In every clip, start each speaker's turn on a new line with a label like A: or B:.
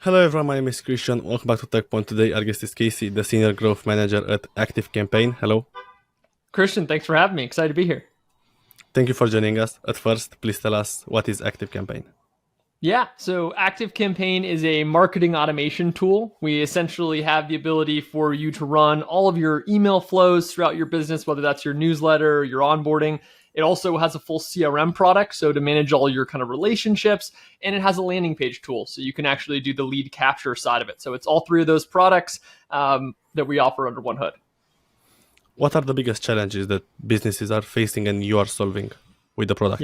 A: Hello everyone, my name is Christian. Welcome back to Tekpon. Today our guest is Casey, the Senior Growth Manager at ActiveCampaign. Hello.
B: Christian, thanks for having me. Excited to be here.
A: Thank you for joining us. At first, please tell us what is ActiveCampaign.
B: Yeah, so ActiveCampaign is a marketing automation tool. We essentially have the ability for you to run all of your email flows throughout your business, whether that's your newsletter, your onboarding. It also has a full CRM product, so to manage all your kind of relationships, and it has a landing page tool, so you can actually do the lead capture side of it. So it's all three of those products that we offer under one hood.
A: What are the biggest challenges that businesses are facing and you are solving with the product?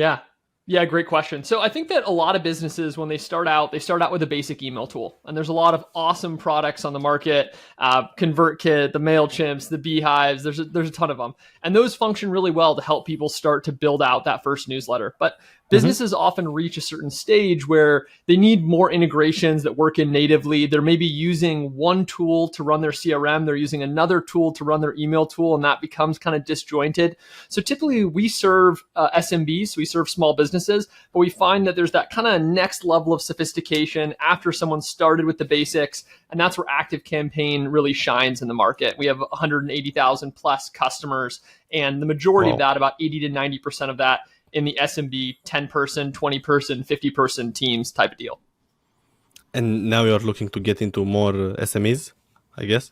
B: Yeah, great question. So I think that a lot of businesses, when they start out with a basic email tool. And there's a lot of awesome products on the market, ConvertKit, the MailChimps, the Beehives, there's a ton of them. And those function really well to help people start to build out that first newsletter. But businesses often reach a certain stage where they need more integrations that work in natively. They're maybe using one tool to run their CRM. They're using another tool to run their email tool, and that becomes kind of disjointed. So typically we serve SMBs, so we serve small businesses, but we find that there's that kind of next level of sophistication after someone started with the basics, and that's where ActiveCampaign really shines in the market. We have 180,000 plus customers, and the majority of that, about 80 to 90% of that, in the SMB 10-person, 20-person, 50-person teams type of deal.
A: And now you're looking to get into more SMEs, I guess?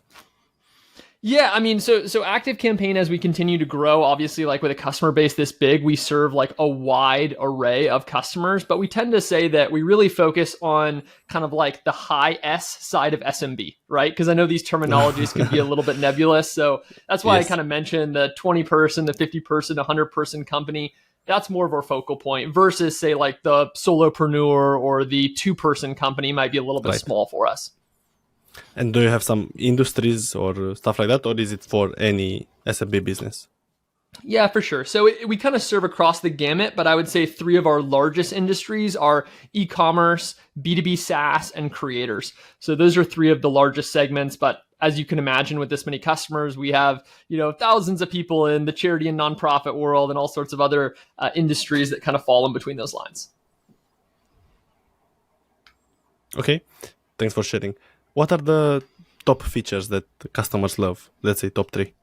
B: Yeah, I mean, so ActiveCampaign, as we continue to grow, obviously, like with a customer base this big, we serve like a wide array of customers, but we tend to say that we really focus on kind of like the high S side of SMB, right? Because I know these terminologies can be a little bit nebulous. So that's why
A: Yes.
B: I kind of mentioned the 20-person, the 50-person, 100-person company. That's more of our focal point versus say like the solopreneur or the 2-person company might be a little bit
A: Right.
B: small for us.
A: And do you have some industries or stuff like that, or is it for any SMB business?
B: Yeah, for sure. So we kind of serve across the gamut, but I would say 3 of our largest industries are e-commerce, B2B SaaS, and creators. So those are 3 of the largest segments. But as you can imagine, with this many customers, we have thousands of people in the charity and nonprofit world and all sorts of other industries that kind of fall in between those lines.
A: Okay, thanks for sharing. What are the top features that customers love? Let's say top 3.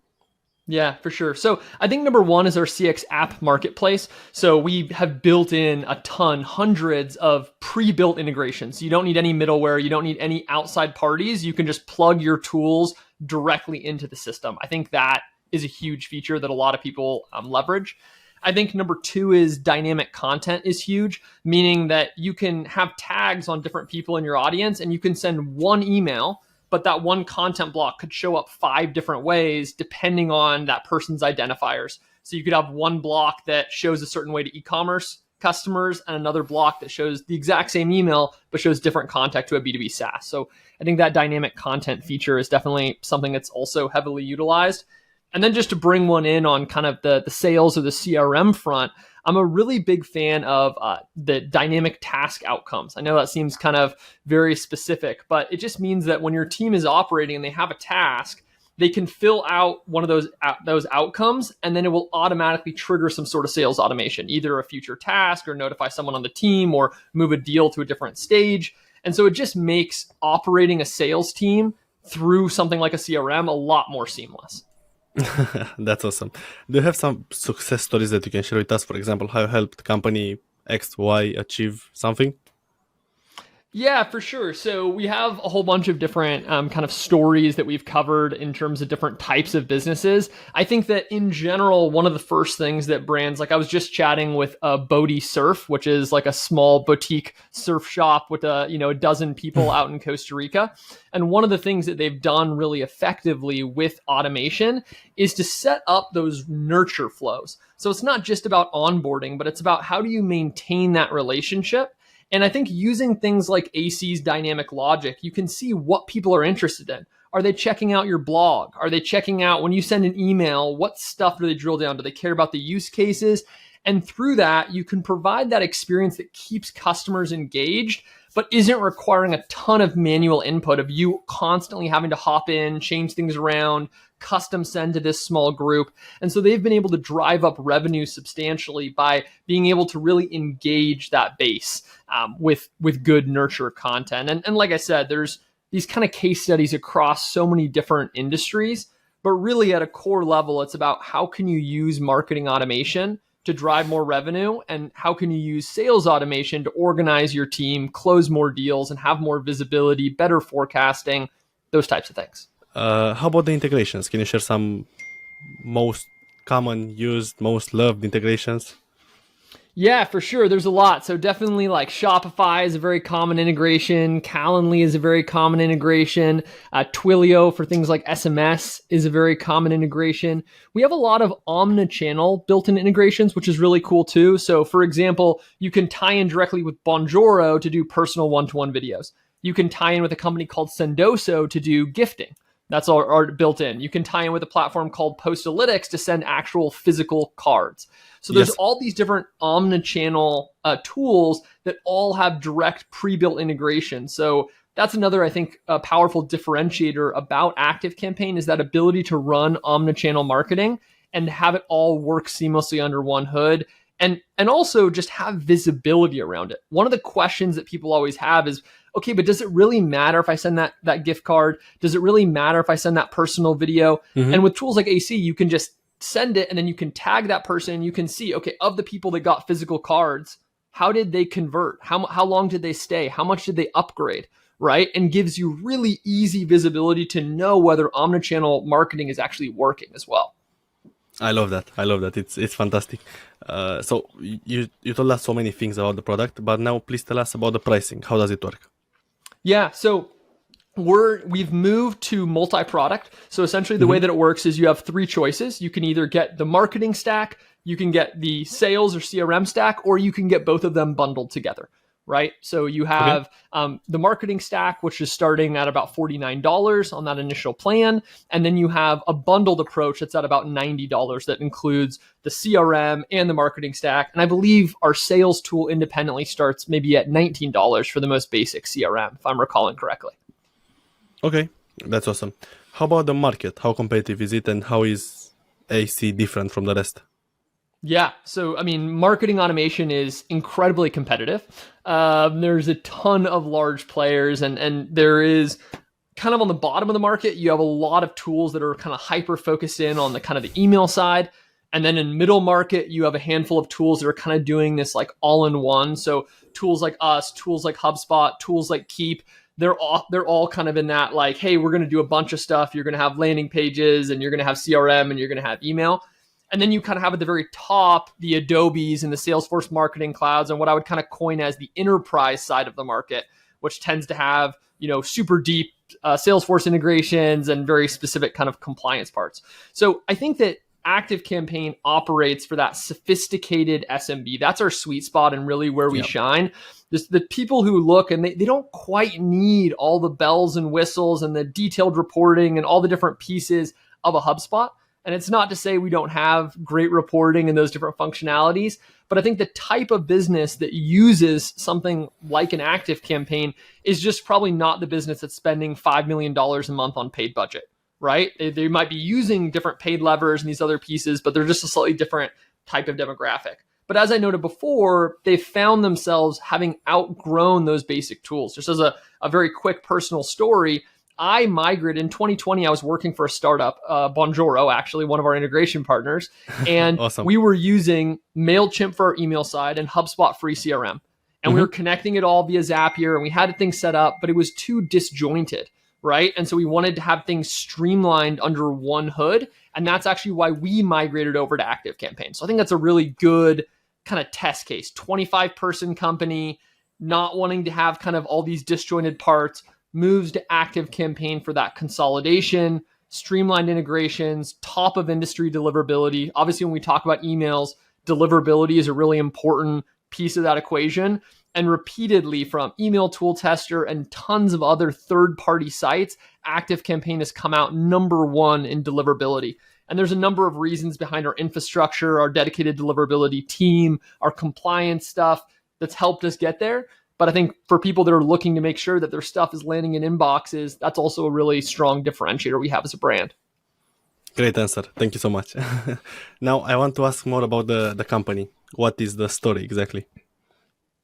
B: Yeah, for sure. So I think number 1 is our CX app marketplace. So we have built in a ton, hundreds of pre-built integrations. You don't need any middleware. You don't need any outside parties. You can just plug your tools directly into the system. I think that is a huge feature that a lot of people leverage. I think number 2 is dynamic content is huge, meaning that you can have tags on different people in your audience and you can send one email, but that one content block could show up 5 different ways depending on that person's identifiers. So you could have one block that shows a certain way to e-commerce customers and another block that shows the exact same email, but shows different content to a B2B SaaS. So I think that dynamic content feature is definitely something that's also heavily utilized. And then just to bring one in on kind of the sales or the CRM front, I'm a really big fan of the dynamic task outcomes. I know that seems kind of very specific, but it just means that when your team is operating and they have a task, they can fill out one of those outcomes, and then it will automatically trigger some sort of sales automation, either a future task or notify someone on the team or move a deal to a different stage. And so it just makes operating a sales team through something like a CRM a lot more seamless.
A: That's awesome. Do you have some success stories that you can share with us? For example, how you helped company X, Y achieve something?
B: Yeah, for sure. So we have a whole bunch of different kind of stories that we've covered in terms of different types of businesses. I think that in general, one of the first things that brands, like I was just chatting with Bodhi Surf, which is like a small boutique surf shop with a dozen people out in Costa Rica. And one of the things that they've done really effectively with automation is to set up those nurture flows. So it's not just about onboarding, but it's about how do you maintain that relationship. And I think using things like AC's dynamic logic, you can see what people are interested in. Are they checking out your blog? Are they checking out when you send an email, what stuff do they drill down? Do they care about the use cases? And through that, you can provide that experience that keeps customers engaged, but isn't requiring a ton of manual input of you constantly having to hop in, change things around, custom send to this small group. And so they've been able to drive up revenue substantially by being able to really engage that base with good nurture content. And like I said, there's these kind of case studies across so many different industries, but really at a core level, it's about how can you use marketing automation to drive more revenue, and how can you use sales automation to organize your team, close more deals, and have more visibility, better forecasting, those types of things.
A: How about the integrations? Can you share some most common used, most loved integrations?
B: Yeah, for sure. There's a lot. So definitely like Shopify is a very common integration. Calendly is a very common integration. Twilio for things like SMS is a very common integration. We have a lot of omni-channel built-in integrations, which is really cool too. So for example, you can tie in directly with Bonjoro to do personal one-to-one videos. You can tie in with a company called Sendoso to do gifting. That's all built in. You can tie in with a platform called Postalytics to send actual physical cards. So there's all these different omni-channel tools that all have direct pre-built integration. So that's another, I think, a powerful differentiator about ActiveCampaign is that ability to run omni-channel marketing and have it all work seamlessly under one hood. And also just have visibility around it. One of the questions that people always have is, okay, but does it really matter if I send that gift card? Does it really matter if I send that personal video? Mm-hmm. And with tools like AC, you can just send it and then you can tag that person. You can see, okay, of the people that got physical cards, how did they convert? How long did they stay? How much did they upgrade? Right? And gives you really easy visibility to know whether omnichannel marketing is actually working as well.
A: I love that. It's fantastic. So you told us so many things about the product, but now please tell us about the pricing. How does it work?
B: Yeah, so we've moved to multi-product. So essentially the way that it works is you have three choices. You can either get the marketing stack, you can get the sales or CRM stack, or you can get both of them bundled together. Right? So you have the marketing stack, which is starting at about $49 on that initial plan. And then you have a bundled approach that's at about $90 that includes the CRM and the marketing stack. And I believe our sales tool independently starts maybe at $19 for the most basic CRM, if I'm recalling correctly.
A: Okay, that's awesome. How about the market? How competitive is it, and how is AC different from the rest?
B: Yeah. So, I mean, marketing automation is incredibly competitive. There's a ton of large players, and there is kind of on the bottom of the market, you have a lot of tools that are kind of hyper focused in on the kind of the email side. And then in middle market, you have a handful of tools that are kind of doing this like all in one. So tools like us, tools like HubSpot, tools like Keep, they're all kind of in that like, hey, we're going to do a bunch of stuff. You're going to have landing pages, and you're going to have CRM, and you're going to have email. And then you kind of have at the very top, the Adobes and the Salesforce marketing clouds, and what I would kind of coin as the enterprise side of the market, which tends to have, super deep Salesforce integrations and very specific kind of compliance parts. So I think that ActiveCampaign operates for that sophisticated SMB. That's our sweet spot and really where we shine. The people who look and they don't quite need all the bells and whistles and the detailed reporting and all the different pieces of a HubSpot. And it's not to say we don't have great reporting and those different functionalities, but I think the type of business that uses something like an ActiveCampaign is just probably not the business that's spending $5 million a month on paid budget, right? They might be using different paid levers and these other pieces, but they're just a slightly different type of demographic. But as I noted before, they found themselves having outgrown those basic tools. Just as a very quick personal story, I migrated in 2020. I was working for a startup, Bonjoro, actually, one of our integration partners. And
A: awesome.
B: We were using MailChimp for our email side and HubSpot free CRM. And we were connecting it all via Zapier, and we had things set up, but it was too disjointed, right? And so we wanted to have things streamlined under one hood. And that's actually why we migrated over to ActiveCampaign. So I think that's a really good kind of test case. 25-person company, not wanting to have kind of all these disjointed parts, moves to ActiveCampaign for that consolidation, streamlined integrations, top of industry deliverability. Obviously, when we talk about emails, deliverability is a really important piece of that equation. And repeatedly from Email Tool Tester and tons of other third-party sites, ActiveCampaign has come out number one in deliverability. And there's a number of reasons behind our infrastructure, our dedicated deliverability team, our compliance stuff that's helped us get there. But I think for people that are looking to make sure that their stuff is landing in inboxes, that's also a really strong differentiator we have as a brand.
A: Great answer. Thank you so much. Now I want to ask more about the company. What is the story exactly?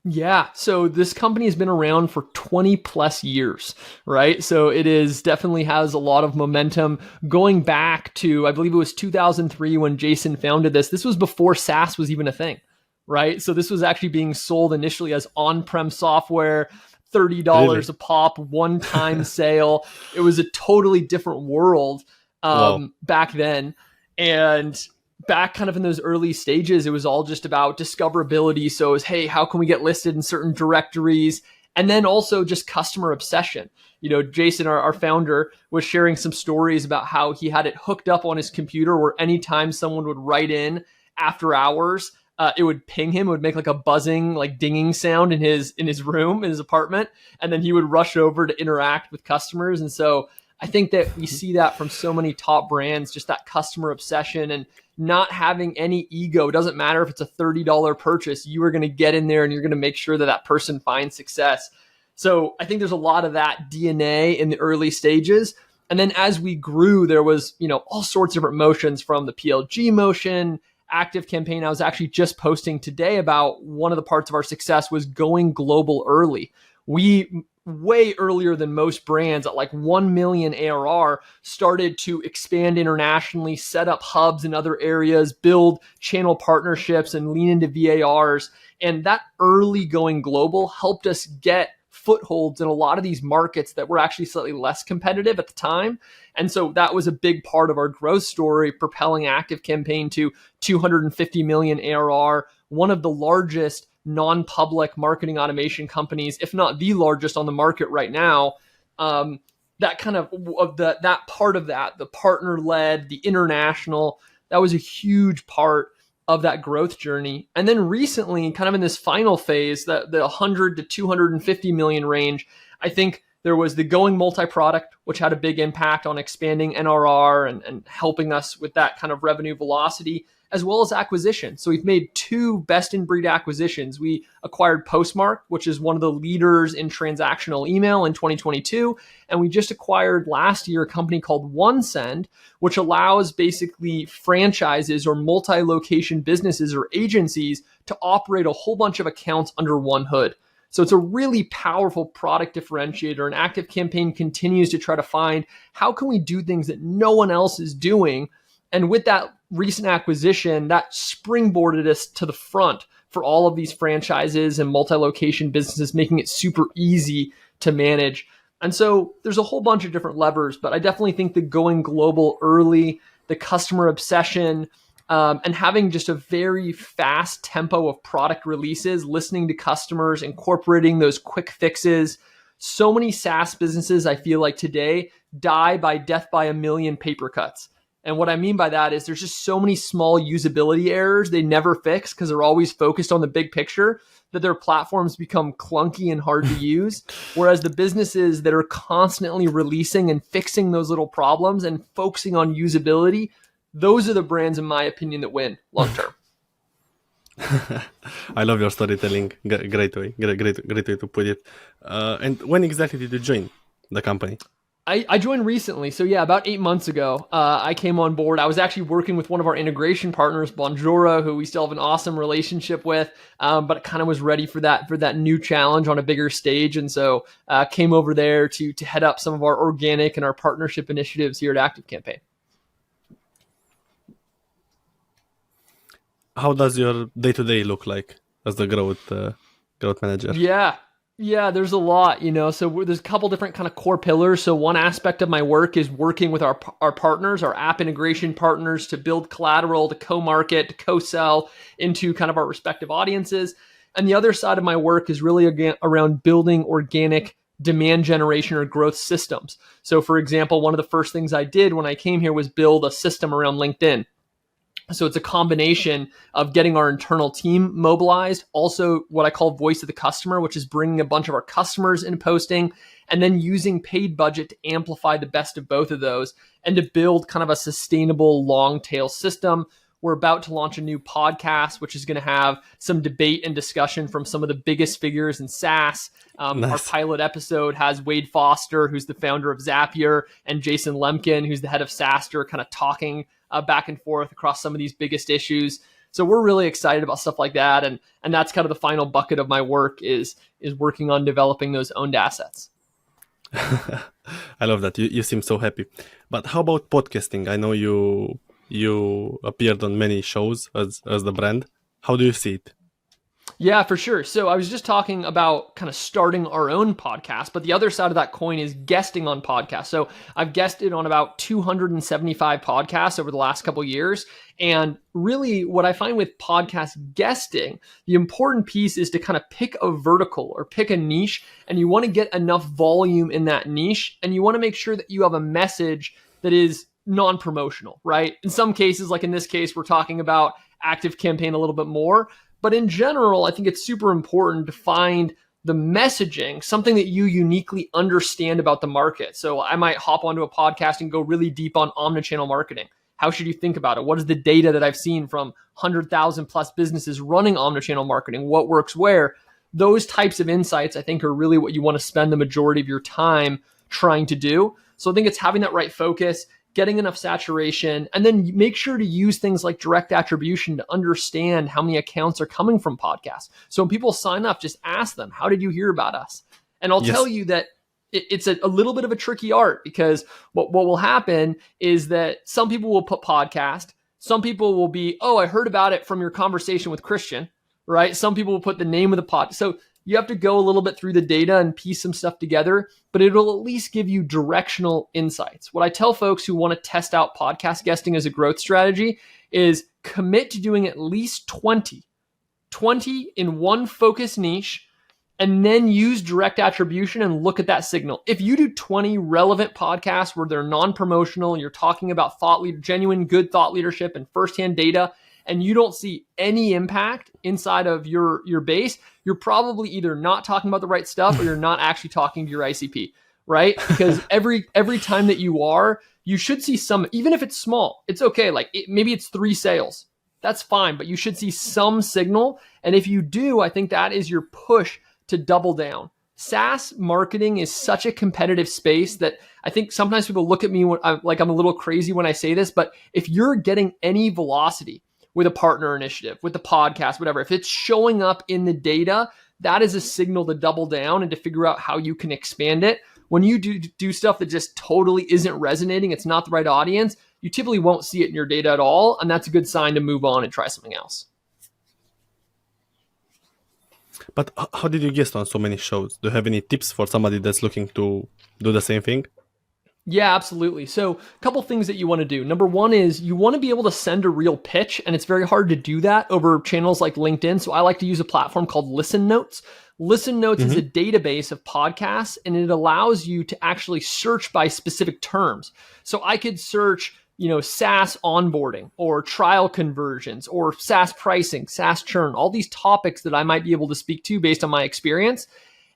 B: Yeah. So this company has been around for 20 plus years, right? So it is definitely has a lot of momentum going back to, I believe it was 2003 when Jason founded this. This was before SaaS was even a thing, right? So this was actually being sold initially as on-prem software, $30
A: Really?
B: a pop, one-time sale. It was a totally different world
A: Wow.
B: back then. And back kind of in those early stages, it was all just about discoverability. So it was, hey, how can we get listed in certain directories? And then also just customer obsession. You know, Jason, our founder, was sharing some stories about how he had it hooked up on his computer where anytime someone would write in after hours, it would ping him. It would make like a buzzing, like dinging sound in his room, in his apartment, and then he would rush over to interact with customers. And so I think that we see that from so many top brands, just that customer obsession and not having any ego. It doesn't matter if it's a $30 purchase, you are going to get in there and you're going to make sure that that person finds success. So I think there's a lot of that DNA in the early stages. And then as we grew, there was, you know, all sorts of different motions from the PLG motion, ActiveCampaign. I was actually just posting today about one of the parts of our success was going global early. We way earlier than most brands at like 1 million ARR started to expand internationally, set up hubs in other areas, build channel partnerships and lean into VARs. And that early going global helped us get footholds in a lot of these markets that were actually slightly less competitive at the time. And so that was a big part of our growth story, propelling ActiveCampaign to 250 million ARR, one of the largest non-public marketing automation companies, if not the largest on the market right now. That kind of that part of that, the partner-led, the international, that was a huge part of that growth journey. And then recently, kind of in this final phase, the 100 to 250 million range, I think there was the going multi-product, which had a big impact on expanding NRR and helping us with that kind of revenue velocity, as well as acquisition. So we've made 2 best-in-breed acquisitions. We acquired Postmark, which is one of the leaders in transactional email in 2022. And we just acquired last year a company called OneSend, which allows basically franchises or multi-location businesses or agencies to operate a whole bunch of accounts under one hood. So it's a really powerful product differentiator, and ActiveCampaign continues to try to find how can we do things that no one else is doing. And with that recent acquisition, that springboarded us to the front for all of these franchises and multi-location businesses, making it super easy to manage. And so there's a whole bunch of different levers, but I definitely think the going global early, the customer obsession, and having just a very fast tempo of product releases, listening to customers, incorporating those quick fixes. So many SaaS businesses, I feel like today, die by death by a million paper cuts. And what I mean by that is there's just so many small usability errors they never fix because they're always focused on the big picture that their platforms become clunky and hard to use. Whereas the businesses that are constantly releasing and fixing those little problems and focusing on usability, those are the brands, in my opinion, that win long term.
A: I love your storytelling. Great way. Great way to put it. And when exactly did you join the company?
B: I joined recently. So yeah, about 8 months ago, I came on board. I was actually working with one of our integration partners, Bonjora, who we still have an awesome relationship with, but kind of was ready for that new challenge on a bigger stage. And so came over there to head up some of our organic and our partnership initiatives here at ActiveCampaign.
A: How does your day-to-day look like as the growth manager?
B: Yeah, there's a lot, you know. So there's a couple different kind of core pillars. So one aspect of my work is working with our partners, our app integration partners, to build collateral, to co-market, to co-sell into kind of our respective audiences. And the other side of my work is really again around building organic demand generation or growth systems. So for example, one of the first things I did when I came here was build a system around LinkedIn. So it's a combination of getting our internal team mobilized, also what I call voice of the customer, which is bringing a bunch of our customers into posting, and then using paid budget to amplify the best of both of those and to build kind of a sustainable long tail system. We're about to launch a new podcast, which is going to have some debate and discussion from some of the biggest figures in SaaS. Our
A: Nice.
B: pilot episode has Wade Foster, who's the founder of Zapier, and Jason Lemkin, who's the head of SaaStr, kind of talking back and forth across some of these biggest issues. So we're really excited about stuff like that. And that's kind of the final bucket of my work is working on developing those owned assets.
A: I love that. You seem so happy. But how about podcasting? I know you appeared on many shows as the brand. How do you see it?
B: Yeah, for sure. So I was just talking about kind of starting our own podcast, but the other side of that coin is guesting on podcasts. So I've guested on about 275 podcasts over the last couple of years. And really what I find with podcast guesting, the important piece is to kind of pick a vertical or pick a niche, and you want to get enough volume in that niche. And you want to make sure that you have a message that is non-promotional, right? In some cases, like in this case, we're talking about ActiveCampaign a little bit more. But in general, I think it's super important to find the messaging, something that you uniquely understand about the market. So I might hop onto a podcast and go really deep on omnichannel marketing. How should you think about it? What is the data that I've seen from 100,000 plus businesses running omnichannel marketing? What works where? Those types of insights, I think, are really what you want to spend the majority of your time trying to do. So I think it's having that right focus, getting enough saturation, and then make sure to use things like direct attribution to understand how many accounts are coming from podcasts. So when people sign up, just ask them, how did you hear about us? And I'll tell you that it's a little bit of a tricky art, because what will happen is that some people will put podcast. Some people will be, oh, I heard about it from your conversation with Christian, right? Some people will put the name of the pod. So you have to go a little bit through the data and piece some stuff together, but it'll at least give you directional insights. What I tell folks who want to test out podcast guesting as a growth strategy is commit to doing at least 20 in one focus niche, and then use direct attribution and look at that signal. If you do 20 relevant podcasts where they're non-promotional, you're talking about genuine good thought leadership and firsthand data, and you don't see any impact inside of your base, you're probably either not talking about the right stuff or you're not actually talking to your ICP, right? Because every time that you should see some, even if it's small, it's okay. Like maybe it's 3 sales. That's fine, but you should see some signal. And if you do, I think that is your push to double down. SaaS marketing is such a competitive space that I think sometimes people look at me like I'm a little crazy when I say this, but if you're getting any velocity with a partner initiative, with the podcast, whatever, if it's showing up in the data, that is a signal to double down and to figure out how you can expand it. When you do stuff that just totally isn't resonating, it's not the right audience, you typically won't see it in your data at all. And that's a good sign to move on and try something else.
A: But how did you guest on so many shows? Do you have any tips for somebody that's looking to do the same thing?
B: Yeah, absolutely. So a couple things that you want to do. Number one is you want to be able to send a real pitch, and it's very hard to do that over channels like LinkedIn. So I like to use a platform called Listen Notes. Listen Notes is a database of podcasts, and it allows you to actually search by specific terms. So I could search, SaaS onboarding or trial conversions or SaaS pricing, SaaS churn, all these topics that I might be able to speak to based on my experience.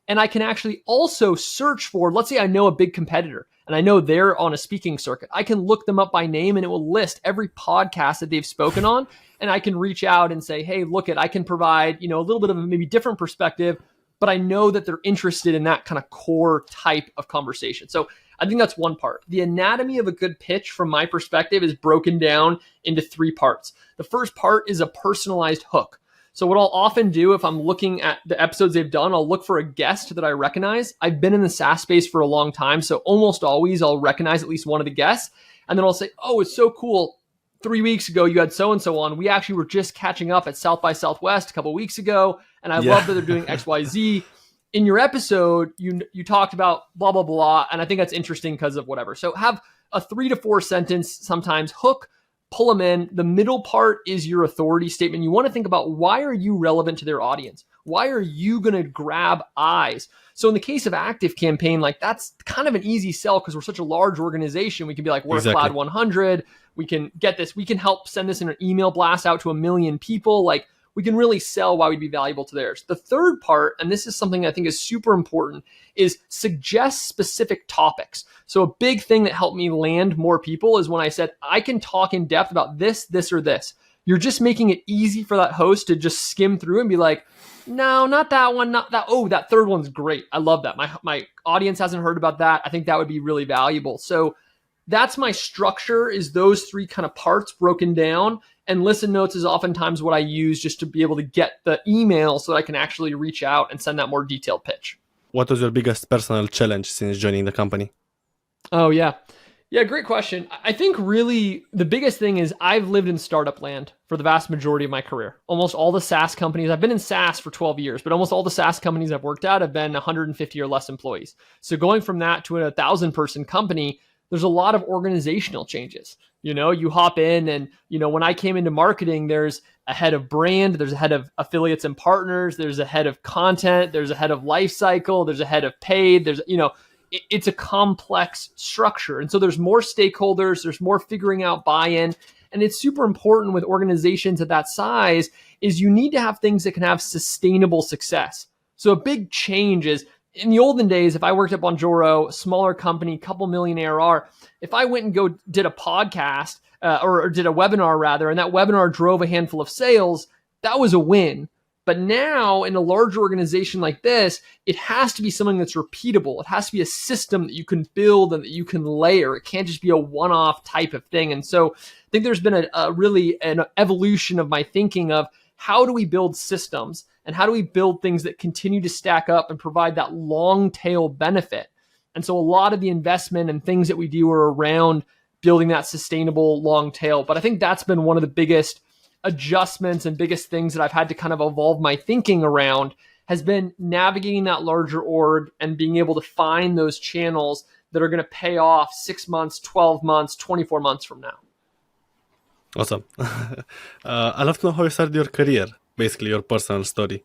B: And I can actually also search for, let's say I know a big competitor and I know they're on a speaking circuit. I can look them up by name and it will list every podcast that they've spoken on. And I can reach out and say, hey, I can provide, a little bit of a maybe different perspective, but I know that they're interested in that kind of core type of conversation. So I think that's one part. The anatomy of a good pitch from my perspective is broken down into 3 parts. The first part is a personalized hook. So what I'll often do if I'm looking at the episodes they've done, I'll look for a guest that I recognize. I've been in the SaaS space for a long time, so almost always I'll recognize at least one of the guests. And then I'll say, oh, it's so cool. 3 weeks ago, you had so-and-so on. We actually were just catching up at South by Southwest a couple of weeks ago, and I love that they're doing X, Y, Z. In your episode, you talked about blah, blah, blah, and I think that's interesting because of whatever. So have a 3 to 4 sentence, sometimes hook, pull them in. The middle part is your authority statement. You want to think about, why are you relevant to their audience? Why are you going to grab eyes? So in the case of ActiveCampaign, like that's kind of an easy sell because we're such a large organization. We can be like, we're Cloud 100. We can get this. We can help send this in an email blast out to 1 million people. Like we can really sell why we'd be valuable to theirs. The third part, and this is something I think is super important, is suggest specific topics. So a big thing that helped me land more people is when I said, I can talk in depth about this, this, or this. you're just making it easy for that host to just skim through and be like, no, not that one, not that. Oh, that third one's great. I love that. My audience hasn't heard about that. I think that would be really valuable. So that's my structure, is those three kind of parts broken down. And listen notes is oftentimes what I use just to be able to get the email so that I can actually reach out and send that more detailed pitch.
A: What was your biggest personal challenge since joining the company?
B: Oh, yeah. Yeah, great question. I think really the biggest thing is I've lived in startup land for the vast majority of my career. Almost all the SaaS companies, I've been in SaaS for 12 years, but almost all the SaaS companies I've worked at have been 150 or less employees. So going from that to a 1,000-person company, there's a lot of organizational changes. You hop in and, when I came into marketing, there's a head of brand, there's a head of affiliates and partners, there's a head of content, there's a head of life cycle, there's a head of paid, it's a complex structure. And so there's more stakeholders, there's more figuring out buy-in. And it's super important with organizations at that size is you need to have things that can have sustainable success. So a big change is, in the olden days, if I worked at Bonjoro, smaller company, couple million ARR, if I went and did a podcast or did a webinar rather, and that webinar drove a handful of sales, that was a win. But now in a larger organization like this, it has to be something that's repeatable. It has to be a system that you can build and that you can layer. It can't just be a one-off type of thing. And so I think there's been really an evolution of my thinking of how do we build systems and how do we build things that continue to stack up and provide that long tail benefit. And so a lot of the investment and things that we do are around building that sustainable long tail. But I think that's been one of the biggest adjustments and biggest things that I've had to kind of evolve my thinking around, has been navigating that larger org and being able to find those channels that are going to pay off 6 months, 12 months, 24 months from now.
A: Awesome. I'd love to know how you started your career, basically your personal story.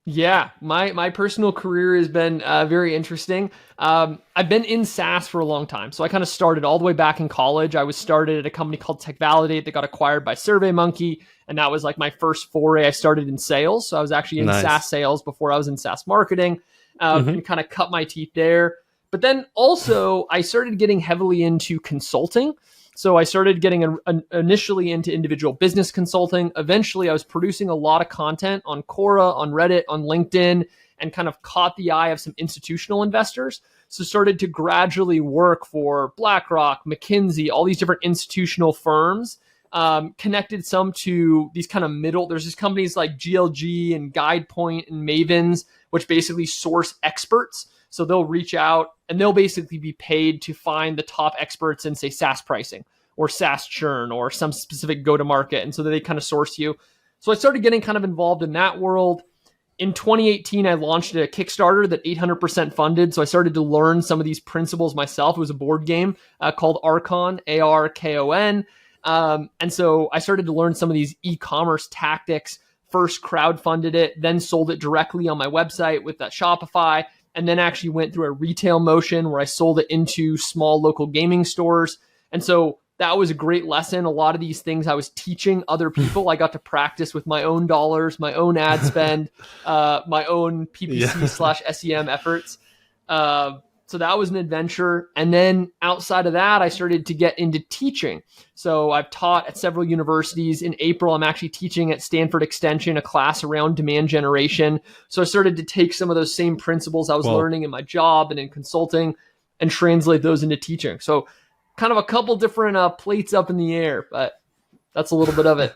B: Yeah, my personal career has been very interesting. I've been in SaaS for a long time. So I kind of started all the way back in college. I was started at a company called Tekpon that got acquired by SurveyMonkey. And that was like my first foray. I started in sales. So I was actually in SaaS sales before I was in SaaS marketing, and kind of cut my teeth there. But then also I started getting heavily into consulting. So I started getting initially into individual business consulting. Eventually, I was producing a lot of content on Quora, on Reddit, on LinkedIn, and kind of caught the eye of some institutional investors. So started to gradually work for BlackRock, McKinsey, all these different institutional firms, connected some to these kind of there's these companies like GLG and GuidePoint and Mavens, which basically source experts. So they'll reach out and they'll basically be paid to find the top experts in, say, SaaS pricing or SaaS churn or some specific go-to-market. And so they kind of source you. So I started getting kind of involved in that world. In 2018, I launched a Kickstarter that 800% funded. So I started to learn some of these principles myself. It was a board game called Archon, Arkon. And so I started to learn some of these e-commerce tactics. First crowdfunded it, then sold it directly on my website with that Shopify. And then actually went through a retail motion where I sold it into small local gaming stores. And so that was a great lesson. A lot of these things I was teaching other people. I got to practice with my own dollars, my own ad spend, my own PPC/SEM efforts. So that was an adventure. And then outside of that, I started to get into teaching. So I've taught at several universities. In April, I'm actually teaching at Stanford Extension, a class around demand generation. So I started to take some of those same principles I was learning in my job and in consulting and translate those into teaching. So kind of a couple different plates up in the air, but that's a little bit of it.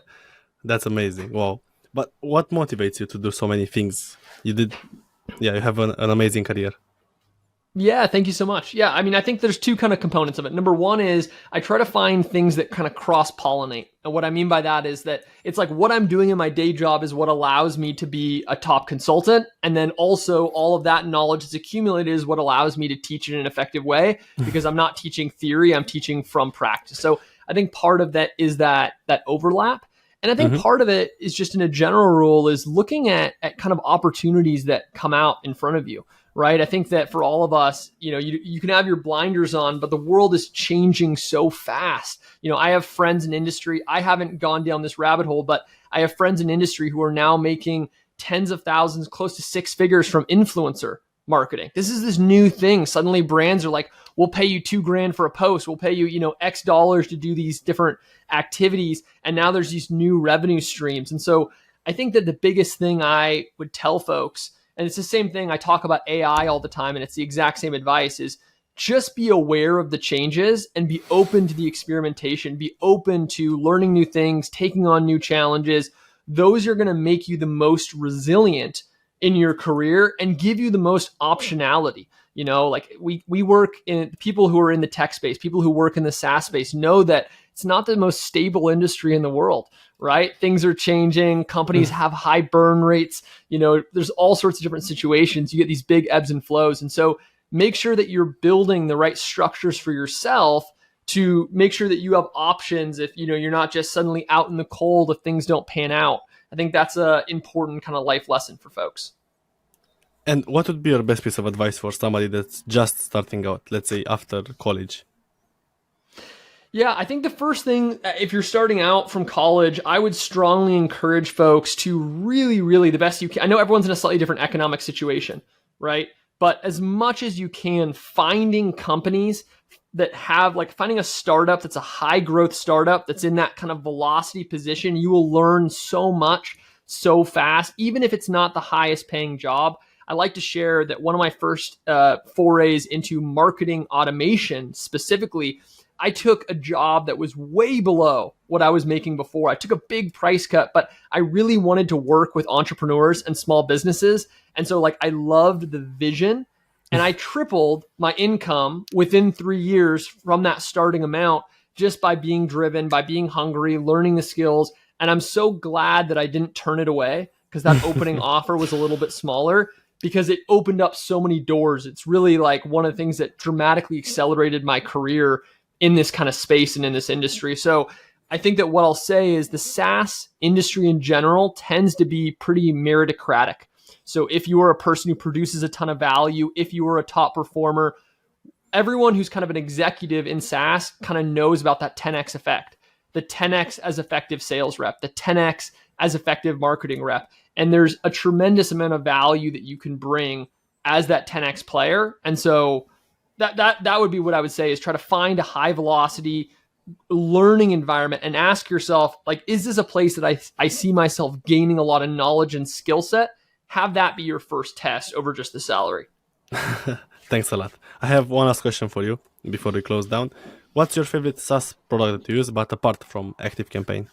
A: That's amazing. Wow. But what motivates you to do so many things? You have an amazing career.
B: Yeah, thank you so much. Yeah, I mean, I think there's two kind of components of it. Number one is I try to find things that kind of cross-pollinate. And what I mean by that is that it's like what I'm doing in my day job is what allows me to be a top consultant. And then also all of that knowledge that's accumulated is what allows me to teach in an effective way, because I'm not teaching theory, I'm teaching from practice. So I think part of that is that overlap. And I think part of it is just in a general rule is looking at kind of opportunities that come out in front of you. Right. I think that for all of us, you can have your blinders on, but the world is changing so fast. I have friends in industry. I haven't gone down this rabbit hole, but I have friends in industry who are now making tens of thousands, close to six figures from influencer marketing. This is this new thing. Suddenly brands are like, we'll pay you $2,000 for a post. We'll pay you, X dollars to do these different activities. And now there's these new revenue streams. And so I think that the biggest thing I would tell folks, and it's the same thing, I talk about AI all the time, and it's the exact same advice, is just be aware of the changes and be open to the experimentation, be open to learning new things, taking on new challenges. Those are going to make you the most resilient in your career and give you the most optionality. Like we work in, people who are in the tech space, people who work in the SaaS space know that it's not the most stable industry in the world, right? Things are changing. Companies have high burn rates. There's all sorts of different situations. You get these big ebbs and flows. And so make sure that you're building the right structures for yourself to make sure that you have options if, you're not just suddenly out in the cold if things don't pan out. I think that's an important kind of life lesson for folks.
A: And what would be your best piece of advice for somebody that's just starting out, let's say after college?
B: Yeah, I think the first thing, if you're starting out from college, I would strongly encourage folks to really, really the best you can. I know everyone's in a slightly different economic situation, right? But as much as you can, finding companies that have, like finding a startup that's a high growth startup that's in that kind of velocity position, you will learn so much so fast, even if it's not the highest paying job. I like to share that one of my first forays into marketing automation specifically, I took a job that was way below what I was making before. I took a big price cut, but I really wanted to work with entrepreneurs and small businesses. And so I loved the vision, and I tripled my income within 3 years from that starting amount just by being driven, by being hungry, learning the skills. And I'm so glad that I didn't turn it away because that opening offer was a little bit smaller, because it opened up so many doors. It's really one of the things that dramatically accelerated my career in this kind of space and in this industry. So I think that what I'll say is the SaaS industry in general tends to be pretty meritocratic. So if you are a person who produces a ton of value, if you are a top performer, everyone who's kind of an executive in SaaS kind of knows about that 10x effect, the 10x as effective sales rep, the 10x as effective marketing rep. And there's a tremendous amount of value that you can bring as that 10x player. And so that would be what I would say, is try to find a high velocity learning environment and ask yourself, is this a place that I see myself gaining a lot of knowledge and skill set? Have that be your first test over just the salary.
A: Thanks a lot. I have one last question for you before we close down. What's your favorite SaaS product that you use, but apart from ActiveCampaign?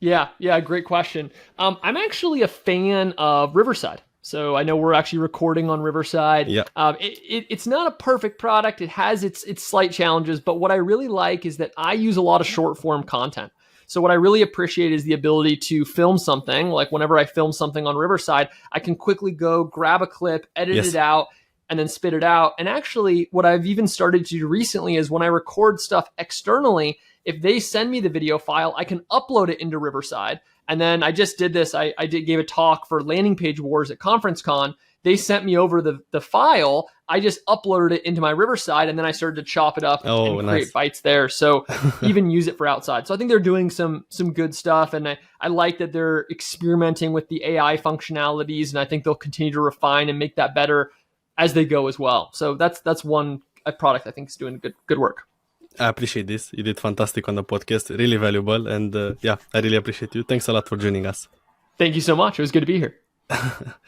B: Yeah, great question. I'm actually a fan of Riverside. So I know we're actually recording on Riverside.
A: Yeah.
B: It's not a perfect product. It has its slight challenges, but what I really like is that I use a lot of short form content. So what I really appreciate is the ability to film something. Like whenever I film something on Riverside, I can quickly go grab a clip, edit it out, and then spit it out. And actually, what I've even started to do recently is when I record stuff externally, if they send me the video file, I can upload it into Riverside. And then I just did this. I gave a talk for Landing Page Wars at ConferenceCon. They sent me over the file. I just uploaded it into my Riverside, and then I started to chop it up and create bites there. So even use it for outside. So I think they're doing some good stuff, and I like that they're experimenting with the AI functionalities, and I think they'll continue to refine and make that better as they go as well. So that's one product I think is doing good work.
A: I appreciate this. You did fantastic on the podcast. Really valuable. And I really appreciate you. Thanks a lot for joining us.
B: Thank you so much. It was good to be here.